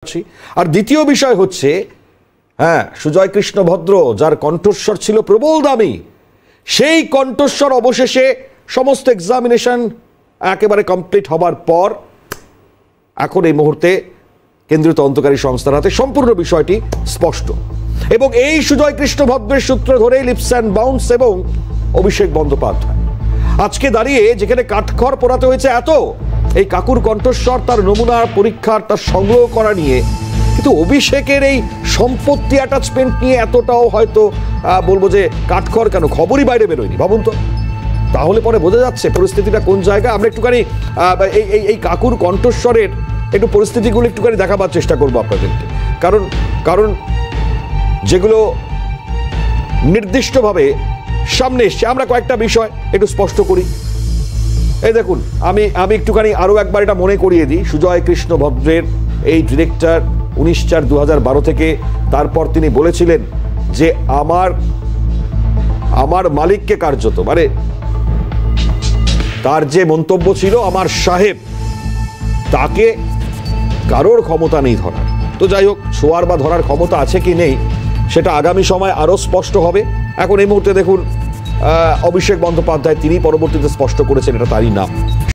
আর দ্বিতীয় বিষয় হচ্ছে সুজয় কৃষ্ণ ভদ্র যার কণ্ঠস্বর ছিল প্রবল দামি, সেই কণ্ঠস্বর অবশেষে সমস্ত এক্সামিনেশন একেবারে কমপ্লিট হবার পর এখন এই মুহূর্তে কেন্দ্রীয় তদন্তকারী সংস্থার হাতে সম্পূর্ণ বিষয়টি স্পষ্ট। এবং এই সুজয় কৃষ্ণ ভদ্রের সূত্র ধরে লিপস অ্যান্ড বাউন্স এবং অভিষেক বন্দ্যোপাধ্যায় আজকে দাঁড়িয়ে যেখানে কাঠখড় পোড়াতে হয়েছে এত এই কাকুর কণ্ঠস্বর, তার নমুনা পরীক্ষার, তার সংগ্রহ করা নিয়ে, কিন্তু অভিষেকের এই সম্পত্তি অ্যাটাচমেন্ট নিয়ে এতটাও হয়তো বলবো যে কাঠখড় কেন, খবরই বাইরে বেরোয়নি। ভাবুন তো, তাহলে পরে বোঝা যাচ্ছে পরিস্থিতিটা কোন জায়গায়। আমরা একটুখানি এই কাকুর কণ্ঠস্বরের একটু পরিস্থিতিগুলো একটুখানি দেখাবার চেষ্টা করবো আপনাদেরকে, কারণ যেগুলো নির্দিষ্টভাবে সামনে এসছে। আমরা কয়েকটা বিষয় একটু স্পষ্ট করি। এই দেখুন, আমি একটুখানি আরো একবার এটা মনে করিয়ে দিই। সুজয় কৃষ্ণ ভদ্রের এই ডিরেক্টর 19/4/2012 থেকে তারপর তিনি বলেছিলেন যে আমার মালিককে কার্যত, মানে তার যে মন্তব্য ছিল, আমার সাহেব, তাকে কারোর ক্ষমতা নেই ধরার। তো যাই হোক, ছোঁয়ার বা ধরার ক্ষমতা আছে কি নেই সেটা আগামী সময় আরো স্পষ্ট হবে। এখন এই মুহূর্তে দেখুন অভিষেক বন্দ্যোপাধ্যায় তিনি পরবর্তীতে স্পষ্ট করেছেন এটা তারই নাম।